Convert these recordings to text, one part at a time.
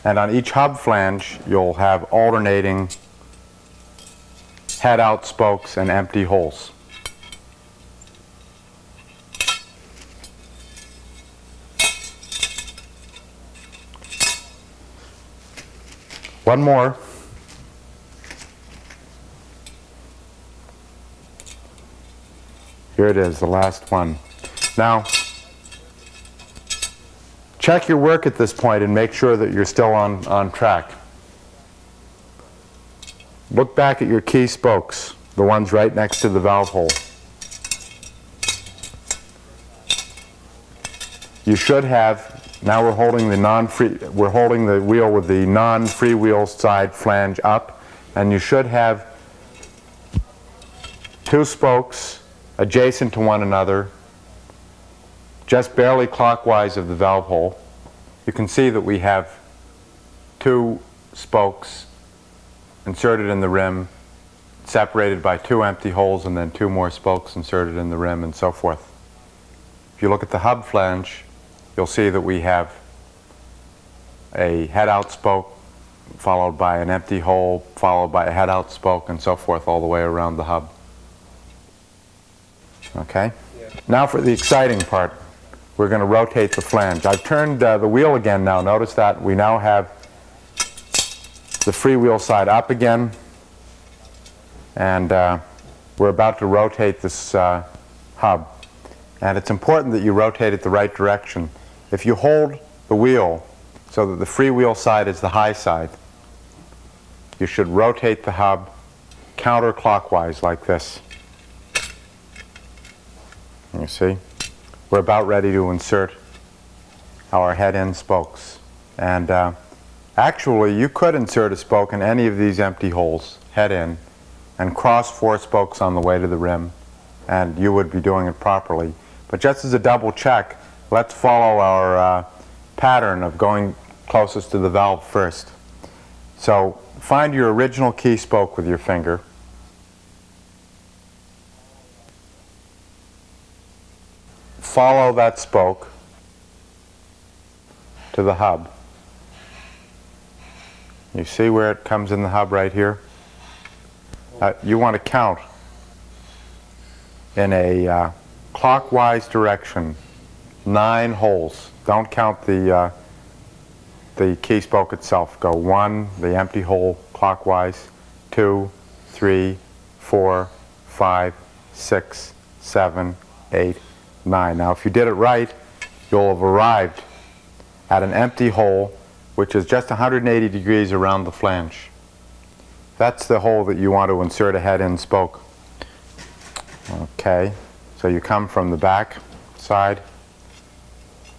And on each hub flange, you'll have alternating head-out spokes and empty holes. One more. Here it is, the last one. Now, check your work at this point and make sure that you're still on track. Look back at your key spokes, the ones right next to the valve hole. You should have, now we're holding the wheel with the non-freewheel side flange up, and you should have two spokes adjacent to one another, just barely clockwise of the valve hole. You can see that we have two spokes inserted in the rim, separated by two empty holes, and then two more spokes inserted in the rim, and so forth. If you look at the hub flange, you'll see that we have a head-out spoke followed by an empty hole, followed by a head-out spoke, and so forth all the way around the hub. Okay? Yeah. Now for the exciting part. We're going to rotate the flange. I've turned the wheel again now. Notice that we now have the freewheel side up again, and we're about to rotate this hub. And it's important that you rotate it the right direction. If you hold the wheel so that the freewheel side is the high side, you should rotate the hub counterclockwise like this. You see? We're about ready to insert our head-end spokes. And actually, you could insert a spoke in any of these empty holes, head-in, and cross four spokes on the way to the rim, and you would be doing it properly. But just as a double check, let's follow our pattern of going closest to the valve first. So find your original key spoke with your finger. Follow that spoke to the hub. You see where it comes in the hub right here? You want to count in a clockwise direction 9 holes. Don't count the key spoke itself. Go 1, the empty hole clockwise, 2, 3, 4, 5, 6, 7, 8, 9. Now if you did it right, you'll have arrived at an empty hole which is just 180 degrees around the flange. That's the hole that you want to insert a head-in spoke. Okay, so you come from the back side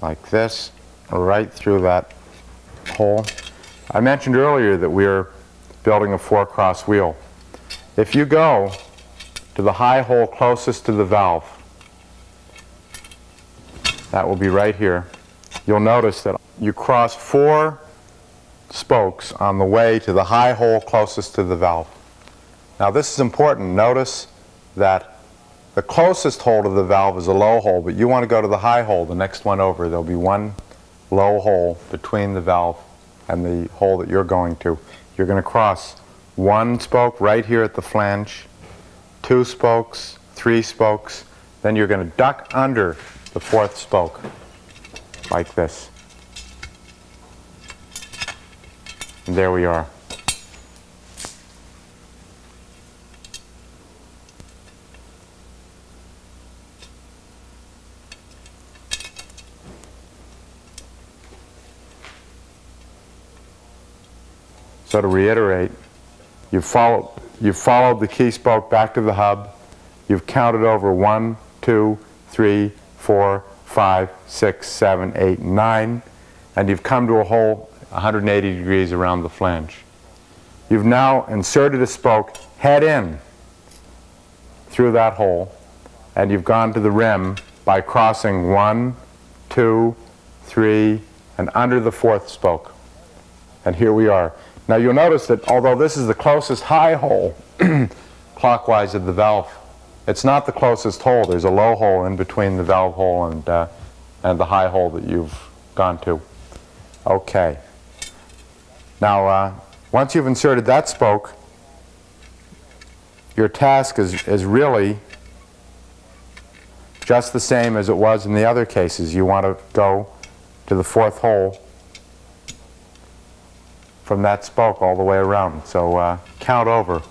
like this, right through that hole. I mentioned earlier that we're building a 4-cross wheel. If you go to the high hole closest to the valve, that will be right here, you'll notice that you cross 4 spokes on the way to the high hole closest to the valve. Now this is important. Notice that the closest hole to the valve is a low hole, but you want to go to the high hole, the next one over. There'll be one low hole between the valve and the hole that you're going to. You're going to cross 1 spoke right here at the flange, 2 spokes, 3 spokes, then you're going to duck under the 4th spoke like this. And there we are. So to reiterate, you've followed the key spoke back to the hub. You've counted over 1, 2, 3, 4, 5, 6, 7, 8, 9, and you've come to a hole 180 degrees around the flange. You've now inserted a spoke head in through that hole, and you've gone to the rim by crossing 1, 2, 3, and under the 4th spoke. And here we are. Now you'll notice that although this is the closest high hole clockwise of the valve, it's not the closest hole. There's a low hole in between the valve hole and the high hole that you've gone to. Okay. Now, once you've inserted that spoke, your task is really just the same as it was in the other cases. You want to go to the fourth hole from that spoke all the way around. So count over.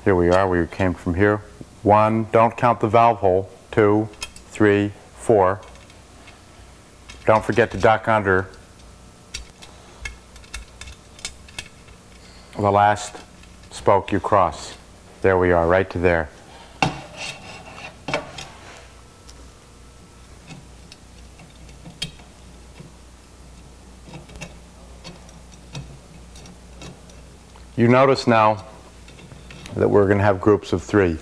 Here we are. We came from here. 1, don't count the valve hole. 2, 3, 4. Don't forget to duck under the last spoke you cross. There we are, right to there. You notice now that we're going to have groups of 3.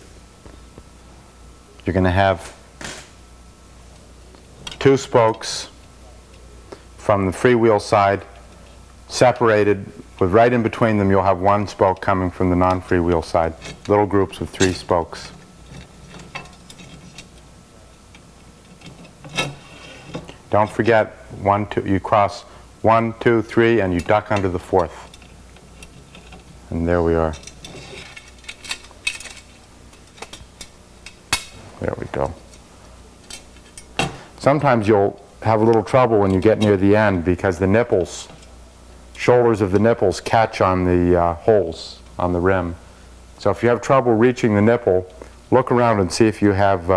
You're going to have 2 spokes from the freewheel side separated, with right in between them you'll have 1 spoke coming from the non-freewheel side. Little groups of 3 spokes. Don't forget, 1, 2, you cross 1, 2, 3 and you duck under the 4th. And there we are. There we go. Sometimes you'll have a little trouble when you get near the end because the nipples, shoulders of the nipples catch on the holes on the rim. So if you have trouble reaching the nipple, look around and see if you have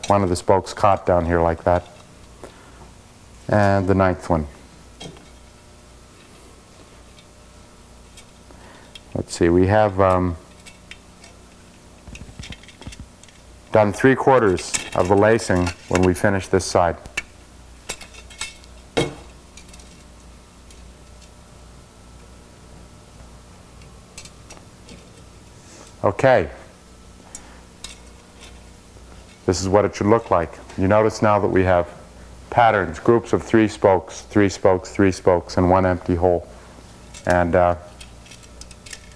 one of the spokes caught down here like that. And the 9th one. Let's see, we have done 3/4 of the lacing when we finish this side. Okay. This is what it should look like. You notice now that we have patterns, groups of 3 spokes, 3 spokes, 3 spokes, and 1 empty hole. And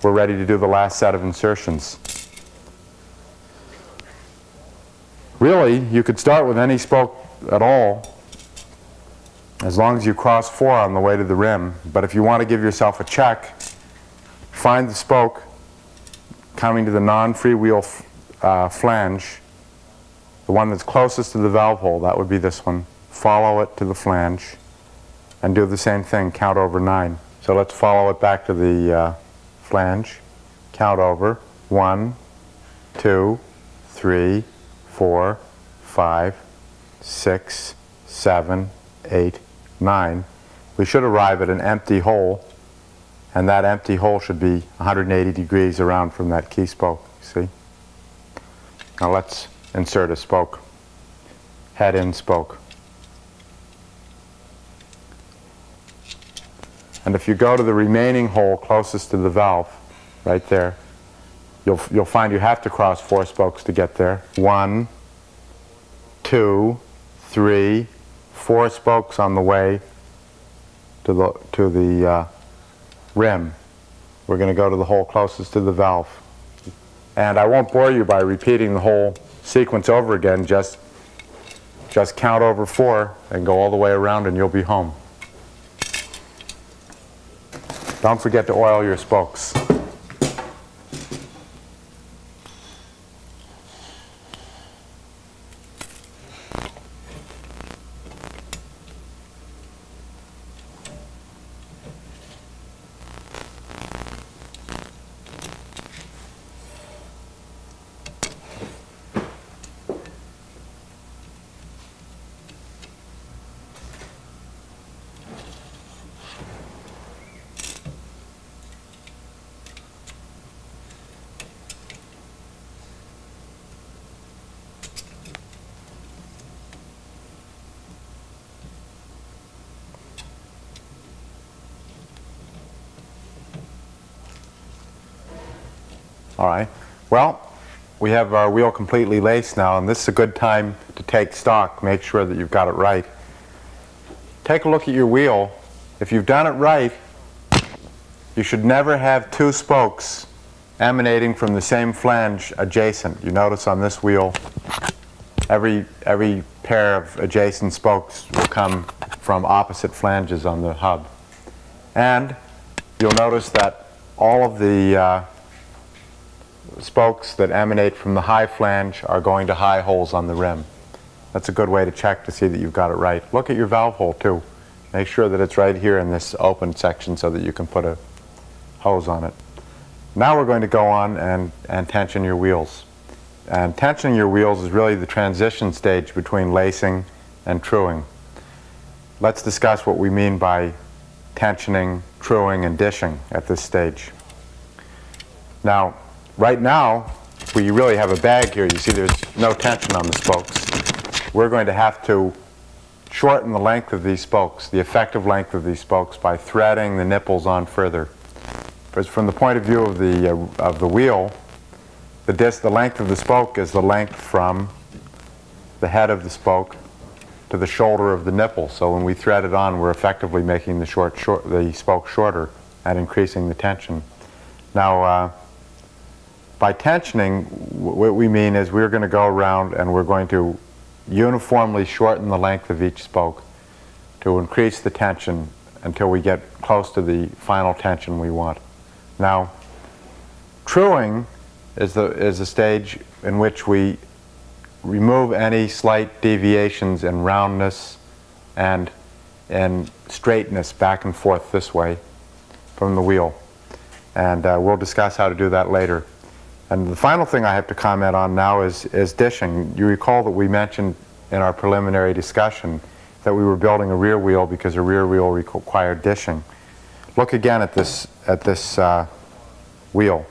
we're ready to do the last set of insertions. Really, you could start with any spoke at all, as long as you cross 4 on the way to the rim. But if you want to give yourself a check, find the spoke coming to the non-freewheel flange, the one that's closest to the valve hole. That would be this one. Follow it to the flange and do the same thing, count over 9. So let's follow it back to the flange, count over 1, 2, 3, 4, 5, 6, 7, 8, 9. We should arrive at an empty hole, and that empty hole should be 180 degrees around from that key spoke, see? Now let's insert a spoke, head in spoke. And if you go to the remaining hole closest to the valve, right there, you'll find you have to cross 4 spokes to get there. 1, 2, 3, 4 spokes on the way to the rim. We're going to go to the hole closest to the valve. And I won't bore you by repeating the whole sequence over again. Just count over 4 and go all the way around and you'll be home. Don't forget to oil your spokes. All right. Well, we have our wheel completely laced now, and this is a good time to take stock, make sure that you've got it right. Take a look at your wheel. If you've done it right, you should never have 2 spokes emanating from the same flange adjacent. You notice on this wheel, every pair of adjacent spokes will come from opposite flanges on the hub. And you'll notice that all of the spokes that emanate from the high flange are going to high holes on the rim. That's a good way to check to see that you've got it right. Look at your valve hole too. Make sure that it's right here in this open section so that you can put a hose on it. Now we're going to go on and tension your wheels. And tensioning your wheels is really the transition stage between lacing and truing. Let's discuss what we mean by tensioning, truing, and dishing at this stage. Now, right now, we really have a bag here. You see there's no tension on the spokes. We're going to have to shorten the length of these spokes, the effective length of these spokes, by threading the nipples on further. Because from the point of view of the wheel, the length of the spoke is the length from the head of the spoke to the shoulder of the nipple. So when we thread it on, we're effectively making the spoke shorter and increasing the tension. Now, by tensioning, what we mean is we're going to go around and we're going to uniformly shorten the length of each spoke to increase the tension until we get close to the final tension we want. Now, truing is the stage in which we remove any slight deviations in roundness and in straightness back and forth this way from the wheel. And we'll discuss how to do that later. And the final thing I have to comment on now is dishing. You recall that we mentioned in our preliminary discussion that we were building a rear wheel because a rear wheel required dishing. Look again at this wheel.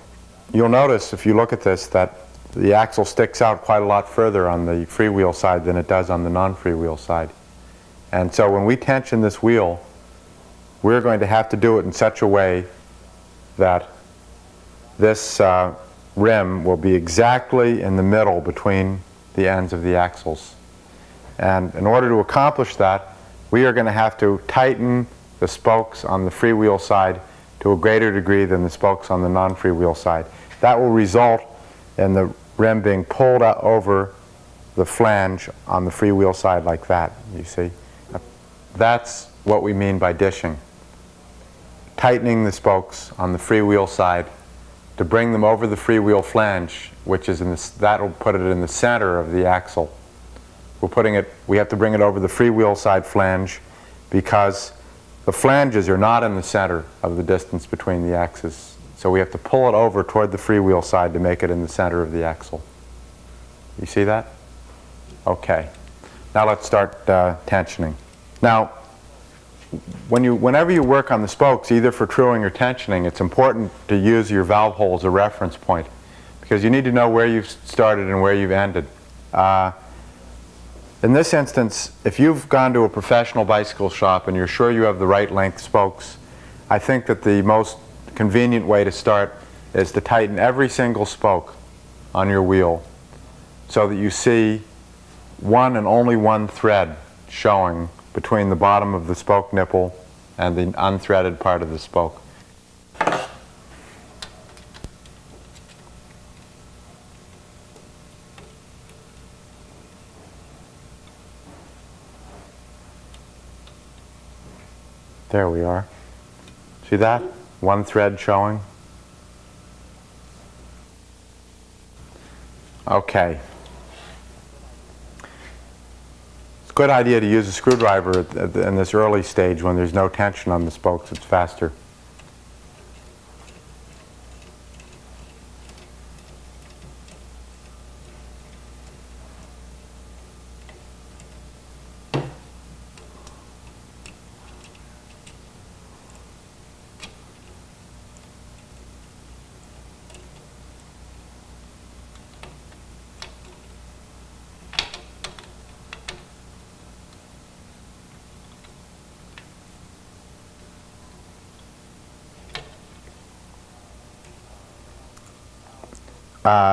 You'll notice if you look at this that the axle sticks out quite a lot further on the freewheel side than it does on the non-freewheel side. And so when we tension this wheel, we're going to have to do it in such a way that this rim will be exactly in the middle between the ends of the axles. And in order to accomplish that, we are going to have to tighten the spokes on the freewheel side to a greater degree than the spokes on the non-freewheel side. That will result in the rim being pulled out over the flange on the freewheel side like that, you see. That's what we mean by dishing. Tightening the spokes on the freewheel side to bring them over the freewheel flange, which is that'll put it in the center of the axle. We have to bring it over the freewheel side flange because the flanges are not in the center of the distance between the axes. So we have to pull it over toward the freewheel side to make it in the center of the axle. You see that? Okay. Now let's start tensioning. Now, whenever you work on the spokes, either for truing or tensioning, it's important to use your valve hole as a reference point because you need to know where you've started and where you've ended. In this instance, if you've gone to a professional bicycle shop and you're sure you have the right length spokes, I think that the most convenient way to start is to tighten every single spoke on your wheel so that you see one and only one thread showing between the bottom of the spoke nipple and the unthreaded part of the spoke. There we are. See that? One thread showing. Okay. It's a good idea to use a screwdriver in this early stage when there's no tension on the spokes. It's faster.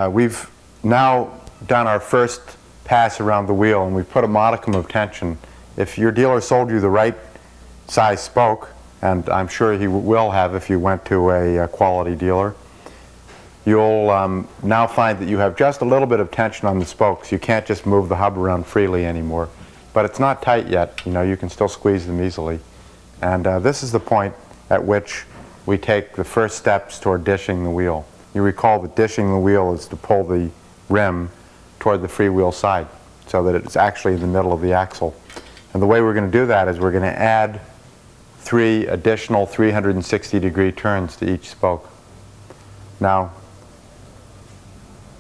We've now done our first pass around the wheel and we've put a modicum of tension. If your dealer sold you the right size spoke, and I'm sure he will have if you went to a quality dealer, you'll now find that you have just a little bit of tension on the spokes. You can't just move the hub around freely anymore. But it's not tight yet. You know, you can still squeeze them easily. And this is the point at which we take the first steps toward dishing the wheel. You recall that dishing the wheel is to pull the rim toward the freewheel side so that it's actually in the middle of the axle. And the way we're going to do that is we're going to add 3 additional 360-degree turns to each spoke. Now,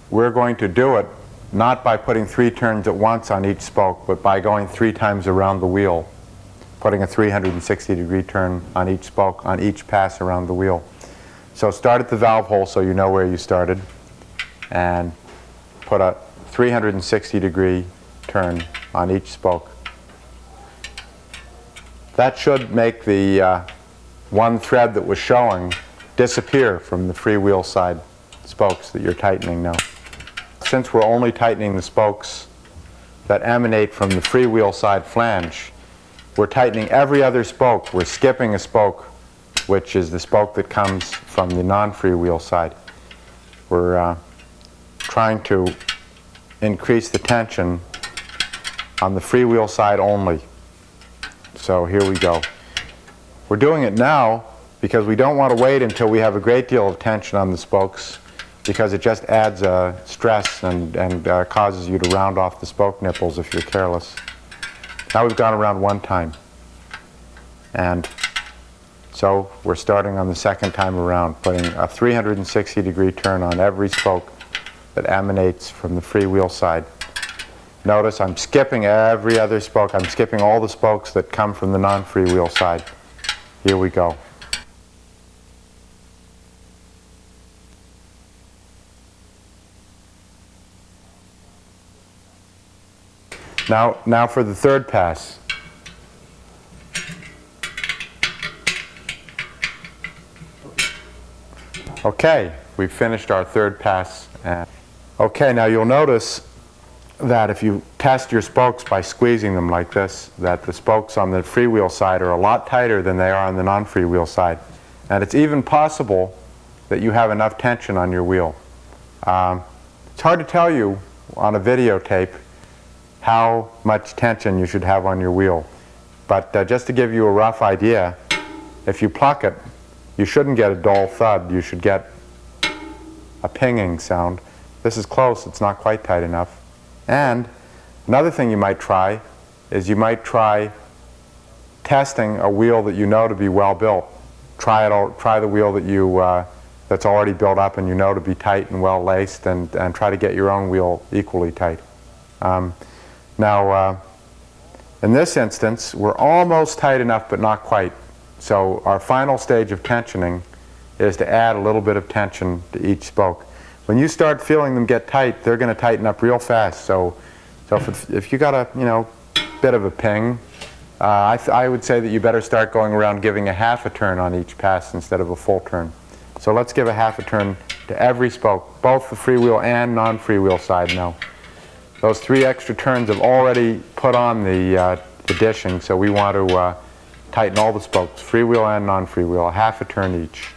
we're going to do it not by putting 3 turns at once on each spoke, but by going 3 times around the wheel, putting a 360-degree turn on each spoke on each pass around the wheel. So start at the valve hole so you know where you started, and put a 360-degree turn on each spoke. That should make the one thread that was showing disappear from the freewheel side spokes that you're tightening now. Since we're only tightening the spokes that emanate from the freewheel side flange, we're tightening every other spoke. We're skipping a spoke, which is the spoke that comes from the non-freewheel side. We're trying to increase the tension on the freewheel side only. So here we go. We're doing it now because we don't want to wait until we have a great deal of tension on the spokes, because it just adds stress and causes you to round off the spoke nipples if you're careless. Now we've gone around 1 time. And so we're starting on the 2nd time around, putting a 360-degree turn on every spoke that emanates from the freewheel side. Notice I'm skipping every other spoke. I'm skipping all the spokes that come from the non-freewheel side. Here we go. Now for the 3rd pass. Okay, we've finished our 3rd pass. Okay, now you'll notice that if you test your spokes by squeezing them like this, that the spokes on the freewheel side are a lot tighter than they are on the non-freewheel side. And it's even possible that you have enough tension on your wheel. It's hard to tell you on a videotape how much tension you should have on your wheel. But just to give you a rough idea, if you pluck it, you shouldn't get a dull thud. You should get a pinging sound. This is close. It's not quite tight enough. And another thing you might try is you might try testing a wheel that you know to be well built. Try the wheel that that's already built up and you know to be tight and well laced, and try to get your own wheel equally tight. Now, in this instance, we're almost tight enough but not quite. So our final stage of tensioning is to add a little bit of tension to each spoke. When you start feeling them get tight, they're going to tighten up real fast. So if you got a bit of a ping, I would say that you better start going around giving a half a turn on each pass instead of a full turn. So let's give a half a turn to every spoke, both the freewheel and non-freewheel side now. Those 3 extra turns have already put on the dishing, so we want to tighten all the spokes, freewheel and non-freewheel, a half a turn each.